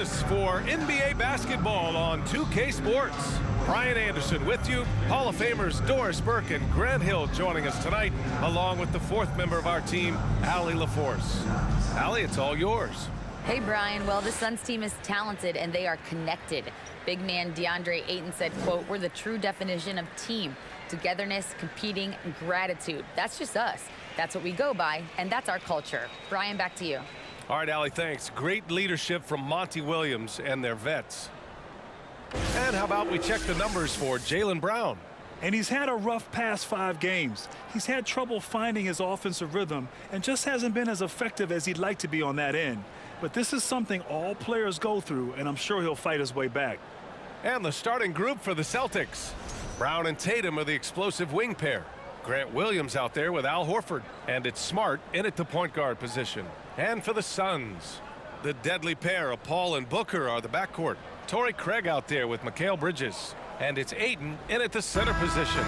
For NBA basketball on 2K Sports. Brian Anderson with you. Hall of Famers Doris Burke and Grant Hill joining us tonight, along with the fourth member of our team, Allie LaForce. Allie, it's all yours. Hey, Brian. Well, the Suns team is talented and they are connected. Big man DeAndre Ayton said, quote, "We're the true definition of team. Togetherness, competing, and gratitude. That's just us. That's what we go by, and that's our culture." Brian, back to you. All right, Allie, thanks. Great leadership from Monty Williams and their vets. And how about we check the numbers for Jaylen Brown? And he's had a rough past 5 games. He's had trouble finding his offensive rhythm and just hasn't been as effective as he'd like to be on that end. But this is something all players go through, and I'm sure he'll fight his way back. And the starting group for the Celtics. Brown and Tatum are the explosive wing pair. Grant Williams out there with Al Horford. And it's Smart in at the point guard position. And for the Suns, the deadly pair of Paul and Booker are the backcourt. Torrey Craig out there with Mikal Bridges. And it's Ayton in at the center position.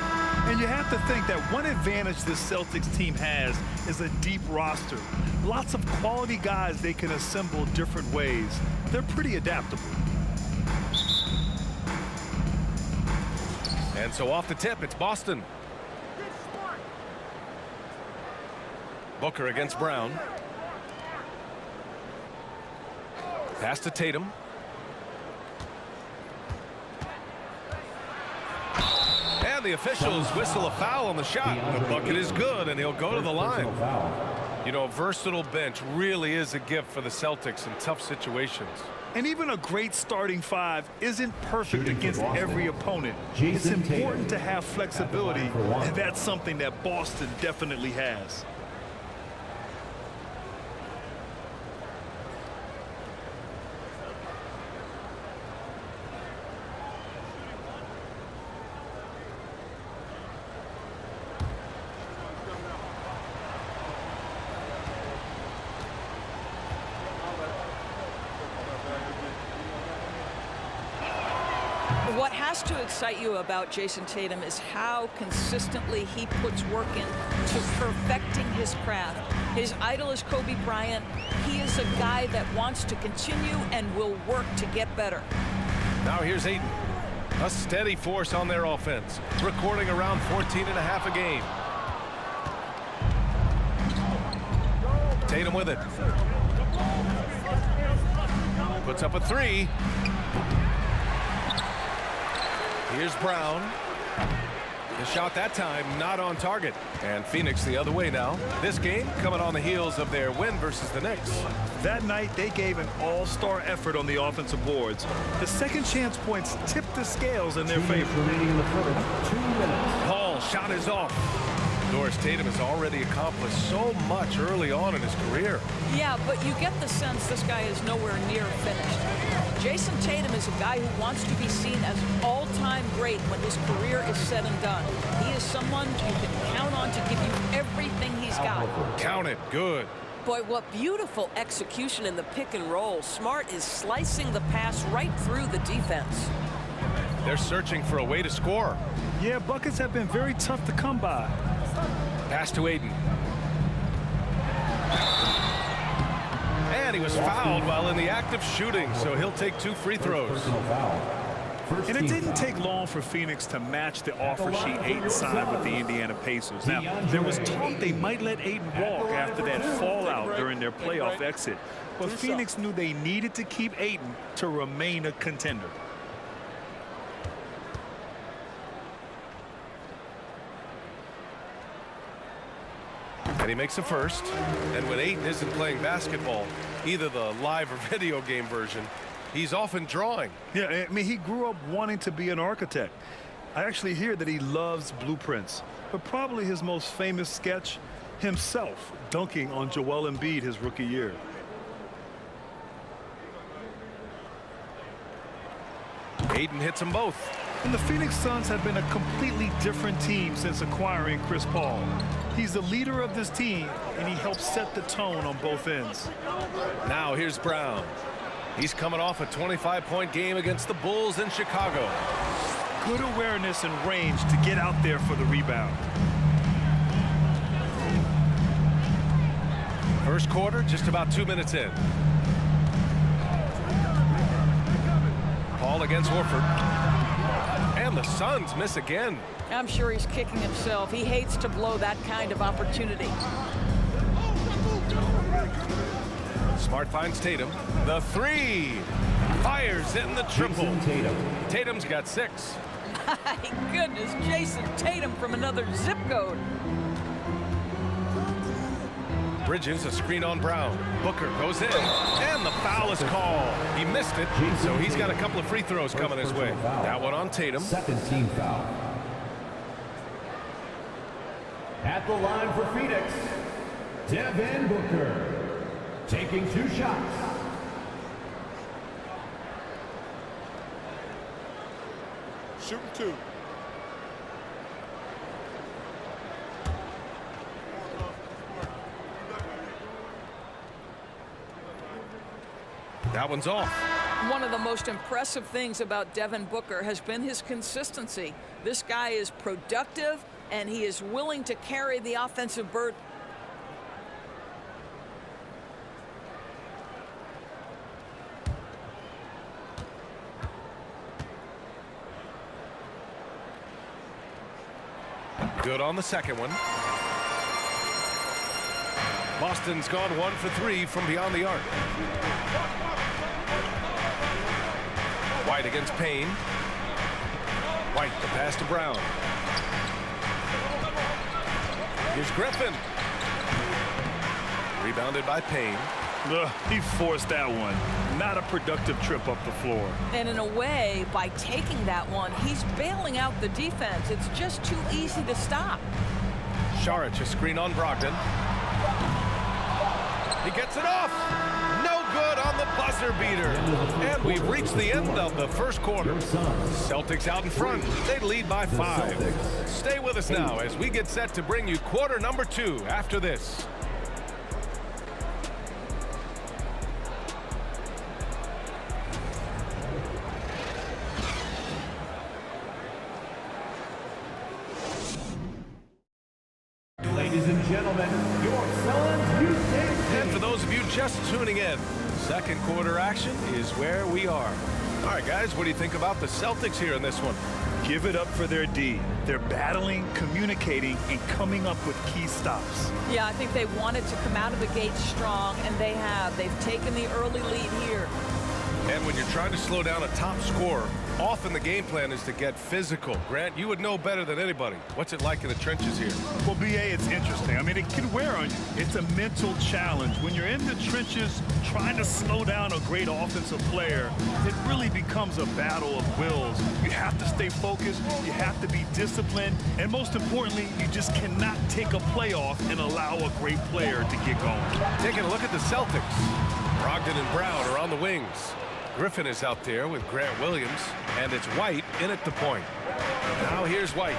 And you have to think that one advantage this Celtics team has is a deep roster. Lots of quality guys they can assemble different ways. They're pretty adaptable. And so off the tip, it's Boston. Booker against Brown. Pass to Tatum. And the officials whistle a foul on the shot. The bucket is good, and he'll go to the line. You know, a versatile bench really is a gift for the Celtics in tough situations. And even a great starting 5 isn't perfect against every opponent. It's important to have flexibility, and that's something that Boston definitely has. What has to excite you about Jason Tatum is how consistently he puts work into perfecting his craft. His idol is Kobe Bryant. He is a guy that wants to continue and will work to get better. Now here's Ayton. A steady force on their offense, recording around 14.5 a game. Tatum with it. Puts up a 3. Here's Brown. The shot that time not on target. And Phoenix the other way now. This game coming on the heels of their win versus the Knicks. That night they gave an all-star effort on the offensive boards. The second chance points tipped the scales in their favor. Paul shot is off. Doris Tatum has already accomplished so much early on in his career. Yeah, but you get the sense this guy is nowhere near finished. Jason Tatum is a guy who wants to be seen as an all-time great when his career is said and done. He is someone you can count on to give you everything he's got. Count it. Good. Boy, what beautiful execution in the pick and roll. Smart is slicing the pass right through the defense. They're searching for a way to score. Yeah, buckets have been very tough to come by. Pass to Ayton. And he was fouled while in the act of shooting, so he'll take 2 free throws. And it didn't take long for Phoenix to match the offer sheet Ayton signed with the Indiana Pacers. Now, there was talk they might let Ayton walk after that fallout during their playoff exit. But Phoenix knew they needed to keep Ayton to remain a contender. And he makes a first. And when Ayton isn't playing basketball, either the live or video game version, he's often drawing. Yeah, I mean, he grew up wanting to be an architect. I actually hear that he loves blueprints. But probably his most famous sketch, himself dunking on Joel Embiid his rookie year. Ayton hits them both. And the Phoenix Suns have been a completely different team since acquiring Chris Paul. He's the leader of this team, and he helps set the tone on both ends. Now here's Brown. He's coming off a 25-point game against the Bulls in Chicago. Good awareness and range to get out there for the rebound. First quarter, just about 2 minutes in. foul against Horford. And the Suns miss again. I'm sure he's kicking himself. He hates to blow that kind of opportunity. Smart finds Tatum. The three. Fires in the triple. Tatum's got 6. My goodness, Jason Tatum from another zip code. Bridges, a screen on Brown. Booker goes in, and the foul is called. He missed it, so he's got a couple of free throws coming his way. That one on Tatum. Second team foul. At the line for Phoenix, Devin Booker, taking 2 shots. Shooting 2. That one's off. One of the most impressive things about Devin Booker has been his consistency. This guy is productive, and he is willing to carry the offensive burden. Good on the second one. Boston's gone 1 for 3 from beyond the arc. White against Payne. White, the pass to Brown. Here's Griffin. Rebounded by Payne. He forced that one. Not a productive trip up the floor. And in a way, by taking that one, he's bailing out the defense. It's just too easy to stop. Saric, a screen on Brogdon. He gets it off. No good on the buzzer beater. And we've reached the end of the first quarter. Celtics out in front. They lead by 5. Stay with us now as we get set to bring you quarter number 2 after this. Ladies and gentlemen, your Suns Houston. And for those of you just tuning in, second quarter action is where we are. All right, guys, what do you think about the Celtics here in this one? Give it up for their D. They're battling, communicating, and coming up with key stops. Yeah, I think they wanted to come out of the gate strong, and they have. They've taken the early lead here. And when you're trying to slow down a top scorer, often the game plan is to get physical. Grant, you would know better than anybody. What's it like in the trenches here? Well, BA, it's interesting. I mean, it can wear on you. It's a mental challenge. When you're in the trenches trying to slow down a great offensive player, it really becomes a battle of wills. You have to stay focused. You have to be disciplined. And most importantly, you just cannot take a play off and allow a great player to get going. Taking a look at the Celtics. Brogdon and Brown are on the wings. Griffin is out there with Grant Williams, and it's White in at the point. Now here's White.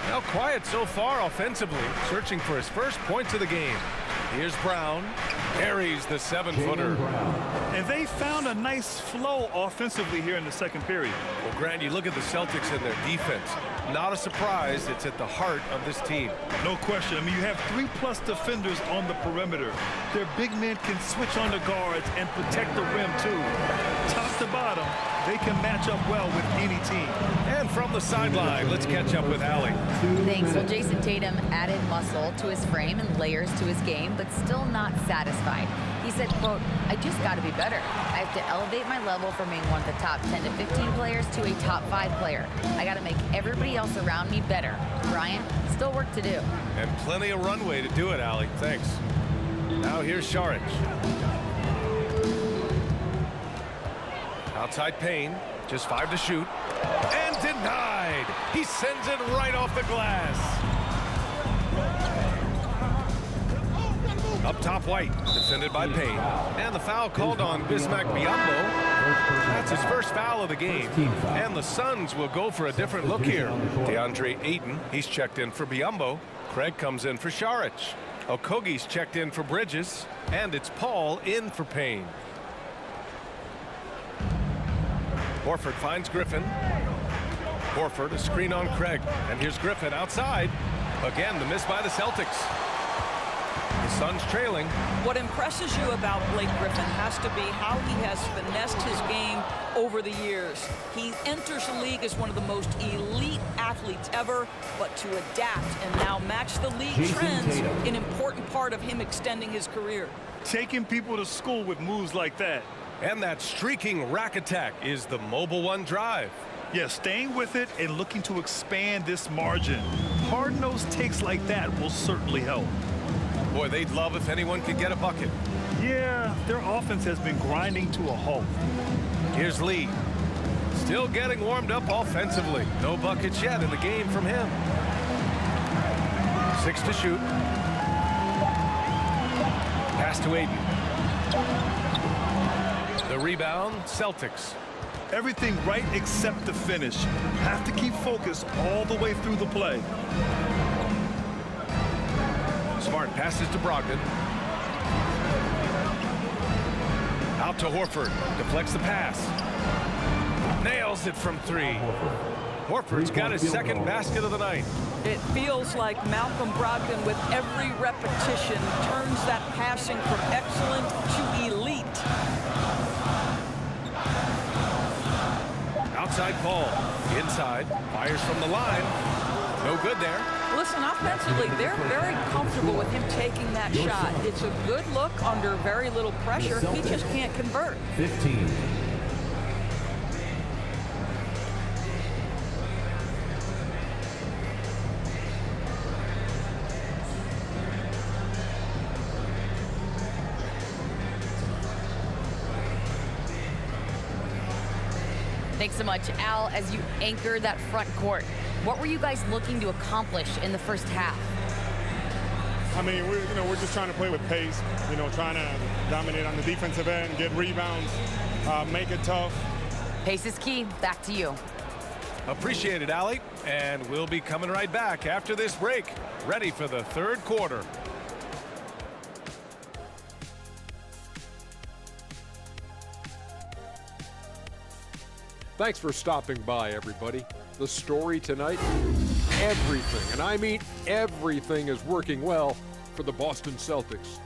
Now quiet so far offensively, searching for his first points of the game. Here's Brown, carries the 7-footer. And they found a nice flow offensively here in the second period. Well, Grant, you look at the Celtics and their defense. Not a surprise, it's at the heart of this team. No question. I mean, you have 3+ defenders on the perimeter. Their big men can switch on the guards and protect the rim, too. Top to bottom, they can match up well with any team. And from the sideline, let's catch up with Allie. Thanks. Well, Jason Tatum added muscle to his frame and layers to his game, but still not satisfied. He said, quote, "I just got to be better. I have to elevate my level from being one of the top 10 to 15 players to a top 5 player. I got to make everybody else around me better. Brian, still work to do." And plenty of runway to do it, Allie. Thanks. Now here's Saric. Outside Payne, just 5 to shoot. And denied. He sends it right off the glass. Up top, White, defended by Payne. And the foul called on Bismack Biyombo. That's his first foul of the game. And the Suns will go for a different look here. DeAndre Ayton, he's checked in for Biyombo. Craig comes in for Saric. Okogie's checked in for Bridges. And it's Paul in for Payne. Horford finds Griffin. Horford, a screen on Craig. And here's Griffin outside. Again, the miss by the Celtics. The Suns trailing. What impresses you about Blake Griffin has to be how he has finessed his game over the years. He enters the league as one of the most elite athletes ever, but to adapt and now match the league trends, an important part of him extending his career. Taking people to school with moves like that. And that streaking rack attack is the Mobile One drive. Yeah, staying with it and looking to expand this margin. Hard-nosed takes like that will certainly help. Boy, they'd love if anyone could get a bucket. Yeah, their offense has been grinding to a halt. Here's Lee. Still getting warmed up offensively. No buckets yet in the game from him. 6 to shoot. Pass to Aiden. The rebound, Celtics. Everything right except the finish. Have to keep focused all the way through the play. Smart passes to Brogdon. Out to Horford. Deflects the pass. Nails it from 3. Horford's got his second basket of the night. It feels like Malcolm Brogdon, with every repetition, turns that passing from excellent to elite. Outside Paul. Inside. Fires from the line. No good there. Listen, offensively, they're very comfortable with him taking that shot. It's a good look under very little pressure. He just can't convert. 15. Thanks so much, Al. As you anchor that front court, what were you guys looking to accomplish in the first half? I mean, we're just trying to play with pace. Trying to dominate on the defensive end, get rebounds, make it tough. Pace is key. Back to you. Appreciate it, Allie. And we'll be coming right back after this break. Ready for the third quarter. Thanks for stopping by, everybody. The story tonight, everything, and I mean everything, is working well for the Boston Celtics.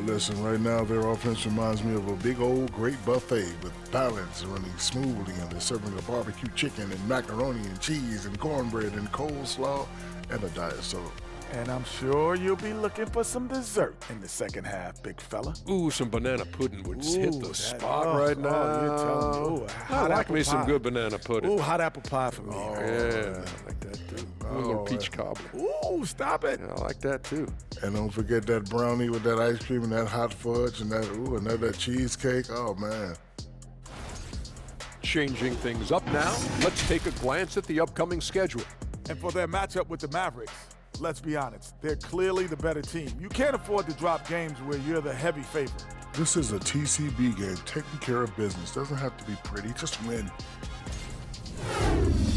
Listen, right now their offense reminds me of a big old great buffet with balance running smoothly, and they're serving a barbecue chicken and macaroni and cheese and cornbread and coleslaw and a diet soda. And I'm sure you'll be looking for some dessert in the second half, big fella. Ooh, some banana pudding would hit the spot right now. Oh, you're telling me. Ooh, I like me some good banana pudding. Ooh, hot apple pie for me. Yeah, I like that too. Ooh, a little peach cobbler. Ooh, stop it. Yeah, I like that too. And don't forget that brownie with that ice cream and that hot fudge and that cheesecake. Oh, man. Changing things up now, let's take a glance at the upcoming schedule. And for their matchup with the Mavericks, let's be honest, they're clearly the better team. You can't afford to drop games where you're the heavy favorite. This is a TCB game, taking care of business. Doesn't have to be pretty, just win.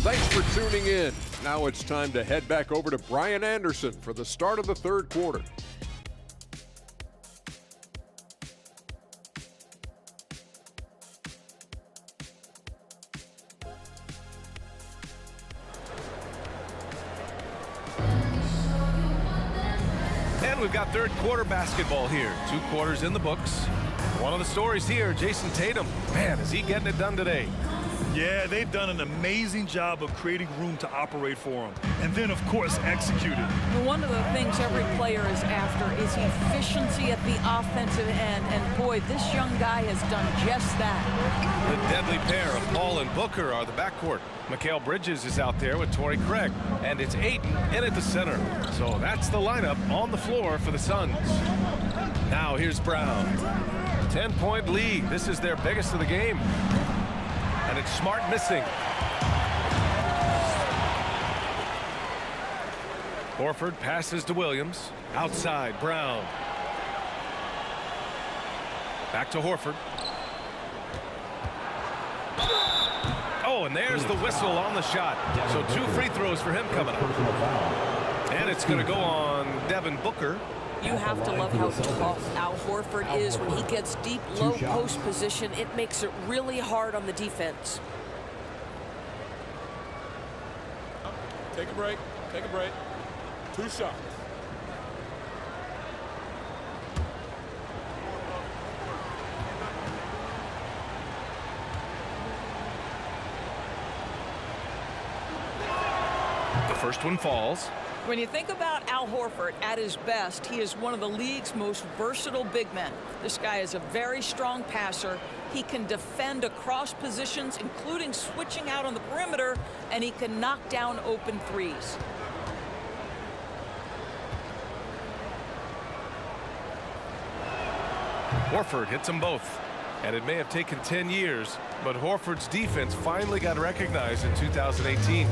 Thanks for tuning in. Now it's time to head back over to Brian Anderson for the start of the third quarter. And we've got third quarter basketball here. 2 quarters in the books. One of the stories here, Jason Tatum. Man, is he getting it done today? Yeah, they've done an amazing job of creating room to operate for him. And then, of course, executed. One of the things every player is after is efficiency at the offensive end. And boy, this young guy has done just that. The deadly pair of Paul and Booker are the backcourt. Mikal Bridges is out there with Torrey Craig. And it's Ayton in at the center. So that's the lineup on the floor for the Suns. Now here's Brown. 10-point lead. This is their biggest of the game. And it's Smart missing. Horford passes to Williams. Outside, Brown. Back to Horford. Oh, and there's the whistle on the shot. So 2 free throws for him coming up. And it's going to go on Devin Booker. You have to love how tough Al Horford is when he gets deep, low post position. It makes it really hard on the defense. Take a break. Take a break. 2 shots. First one falls. When you think about Al Horford at his best, he is one of the league's most versatile big men. This guy is a very strong passer. He can defend across positions, including switching out on the perimeter, and he can knock down open threes. Horford hits them both. And it may have taken 10 years, but Horford's defense finally got recognized in 2018.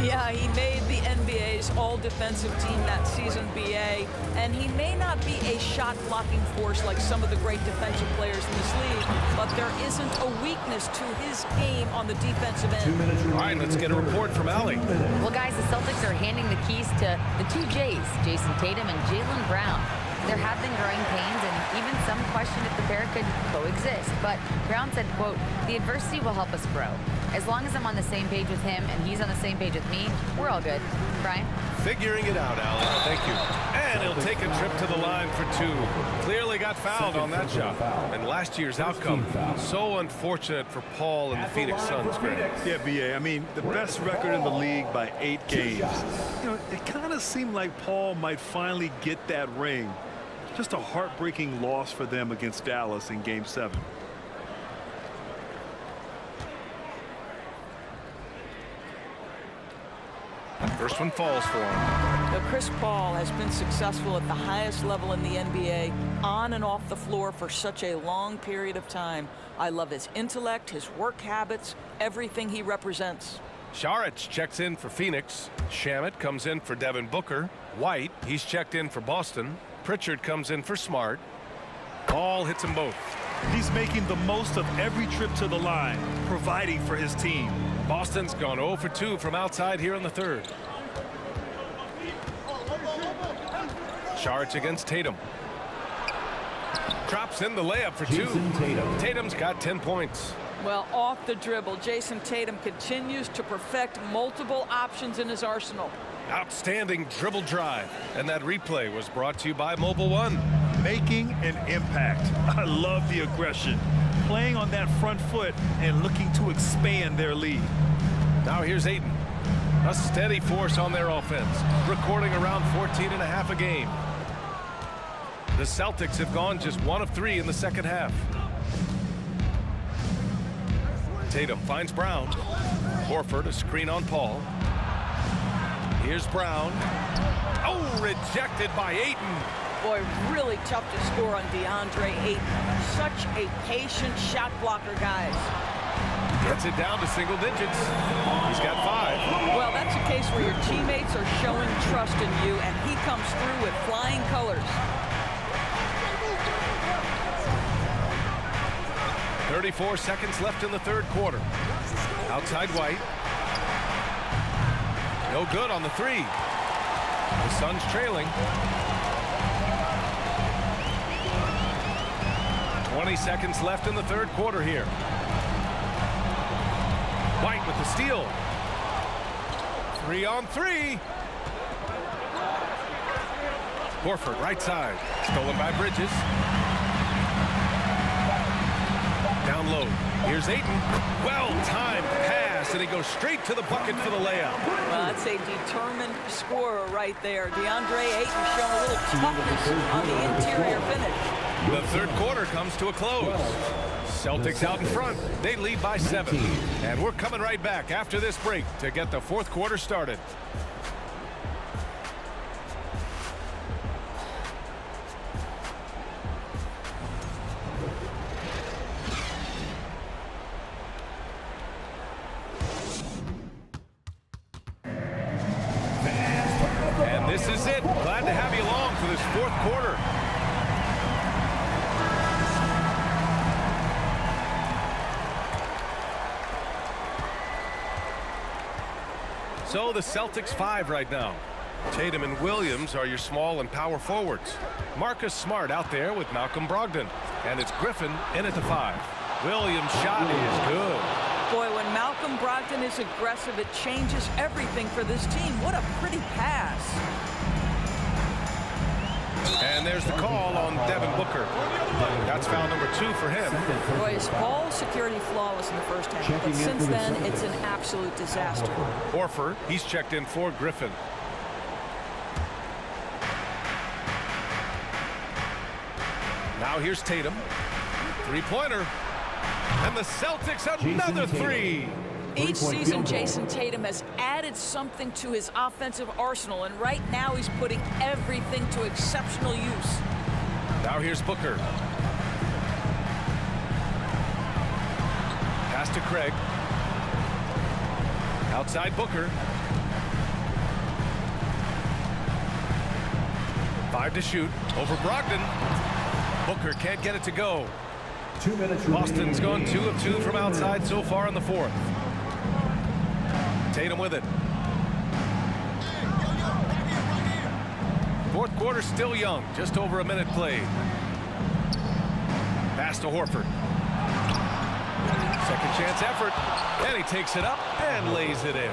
Yeah, he made the NBA's all-defensive team that season, BA, and he may not be a shot-blocking force like some of the great defensive players in this league, but there isn't a weakness to his game on the defensive end. All right, let's get a report from Allie. Well, guys, the Celtics are handing the keys to the two J's, Jason Tatum and Jaylen Brown. There have been growing pains and even some question if the pair could coexist. But Brown said, quote, "The adversity will help us grow. As long as I'm on the same page with him and he's on the same page with me, we're all good." Brian? Figuring it out, Allie. Thank you. And he'll take a trip to the line for two. Clearly got fouled on that shot. And last year's outcome, so unfortunate for Paul and the Phoenix Suns, Greg. Yeah, BA, I mean, the best record in the league by 8 games. You know, it kind of seemed like Paul might finally get that ring. Just a heartbreaking loss for them against Dallas in Game 7. First one falls for him. Now, Chris Paul has been successful at the highest level in the NBA, on and off the floor for such a long period of time. I love his intellect, his work habits, everything he represents. Saric checks in for Phoenix. Shamet comes in for Devin Booker. White, he's checked in for Boston. Pritchard comes in for Smart. Paul hits them both. He's making the most of every trip to the line, providing for his team. Boston's gone 0 for 2 from outside here in the third. Saric against Tatum. Drops in the layup for 2. Tatum's got 10 points. Well, off the dribble, Jason Tatum continues to perfect multiple options in his arsenal. Outstanding dribble drive. And that replay was brought to you by Mobile One. Making an impact. I love the aggression. Playing on that front foot and looking to expand their lead. Now here's Ayton. A steady force on their offense, recording around 14.5 a game. The Celtics have gone just 1 of 3 in the second half. Tatum finds Brown. Horford, a screen on Paul. Here's Brown. Oh, rejected by Ayton. Boy, really tough to score on DeAndre Ayton. Such a patient shot blocker, guys. Gets it down to single digits. He's got 5. Well, that's a case where your teammates are showing trust in you, and he comes through with flying colors. 34 seconds left in the third quarter. Outside White. No good on the 3. The Suns trailing. 20 seconds left in the third quarter here. White with the steal. 3 on 3. Horford right side. Stolen by Bridges. Down low. Here's Ayton. Well-timed pass, and he goes straight to the bucket for the layup. Well, that's a determined scorer right there. DeAndre Ayton showing a little toughness on the interior finish. The third quarter comes to a close. Celtics out in front. They lead by 7. And we're coming right back after this break to get the fourth quarter started. And this is it. Glad to have you along for this fourth quarter. So the Celtics 5 right now. Tatum and Williams are your small and power forwards. Marcus Smart out there with Malcolm Brogdon. And it's Griffin in at the 5. Williams' shot is good. Boy, when Malcolm Brogdon is aggressive, it changes everything for this team. What a pretty pass. And there's the call on Devin Booker. That's foul number 2 for him. Boy, his ball security flawless in the first half, but since then, it's an absolute disaster. Horford, he's checked in for Griffin. Now here's Tatum. Three-pointer. And the Celtics another 3. Each season, Jason Tatum has added something to his offensive arsenal, and right now he's putting everything to exceptional use. Now here's Booker. Pass to Craig. Outside Booker. 5 to shoot. Over Brogdon. Booker can't get it to go. 2 minutes. Boston's gone 2 of 2 from outside so far in the 4th. Tatum with it. 4th quarter still young. Just over a minute played. Pass to Horford. Second chance effort. And he takes it up and lays it in.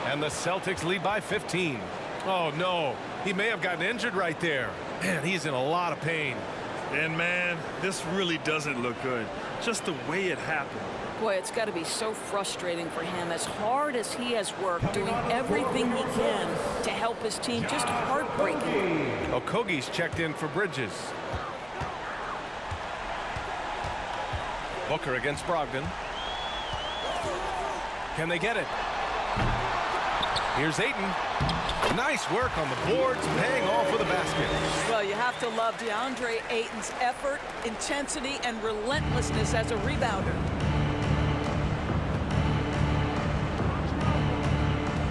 And the Celtics lead by 15. Oh, no. He may have gotten injured right there. Man, he's in a lot of pain. And, man, this really doesn't look good. Just the way it happened. Boy, it's got to be so frustrating for him. As hard as he has worked, doing everything he can to help his team, just heartbreaking. Okogie's checked in for Bridges. Booker against Brogdon. Can they get it? Here's Ayton. Nice work on the boards, paying off with a basket. Well, you have to love DeAndre Ayton's effort, intensity, and relentlessness as a rebounder.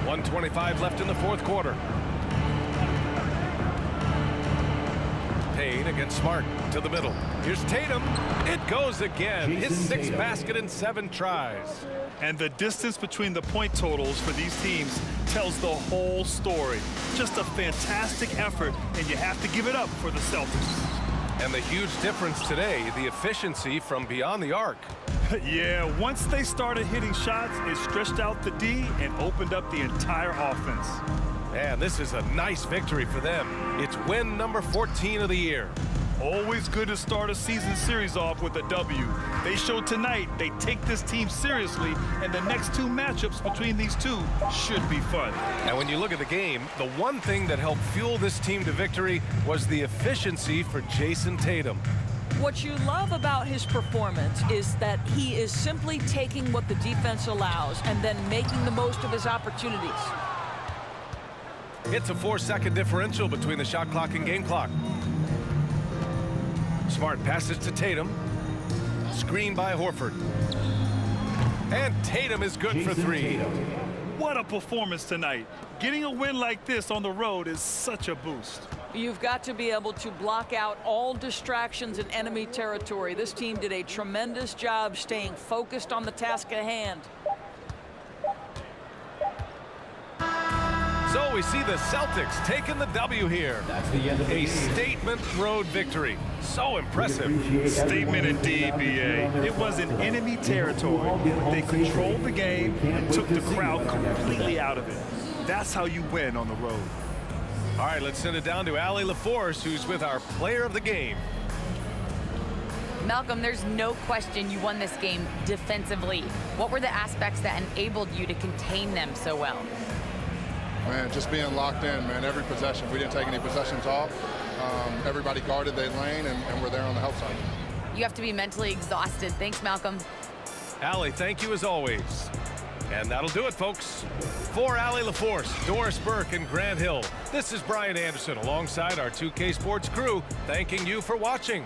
1:25 left in the 4th quarter. Payne against Smart to the middle. Here's Tatum. It goes again. His 6th basket in 7 tries. And the distance between the point totals for these teams tells the whole story. Just a fantastic effort, and you have to give it up for the Celtics. And the huge difference today, the efficiency from beyond the arc. Yeah, once they started hitting shots, it stretched out the D and opened up the entire offense. And this is a nice victory for them. It's win number 14 of the year. Always good to start a season series off with a W. They showed tonight they take this team seriously, and the next 2 matchups between these two should be fun. And when you look at the game, the one thing that helped fuel this team to victory was the efficiency for Jason Tatum. What you love about his performance is that he is simply taking what the defense allows and then making the most of his opportunities. It's a 4-second differential between the shot clock and game clock. Smart passes to Tatum. Screen by Horford. And Tatum is good for 3. What a performance tonight. Getting a win like this on the road is such a boost. You've got to be able to block out all distractions in enemy territory. This team did a tremendous job staying focused on the task at hand. So we see the Celtics taking the W here. That's the end of the A game. statement road victory. So impressive. Statement indeed, BA. It was in enemy territory. They controlled the game and took the crowd completely out of it. That's how you win on the road. All right, let's send it down to Allie LaForce, who's with our player of the game. Malcolm, there's no question you won this game defensively. What were the aspects that enabled you to contain them so well? Man, just being locked in, man, every possession. We didn't take any possessions off. Everybody guarded their lane, and we're there on the help side. You have to be mentally exhausted. Thanks, Malcolm. Allie, thank you as always. And that'll do it, folks. For Allie LaForce, Doris Burke, and Grant Hill, this is Brian Anderson alongside our 2K Sports crew, thanking you for watching.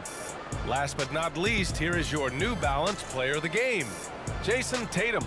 Last but not least, here is your New Balance player of the game, Jason Tatum.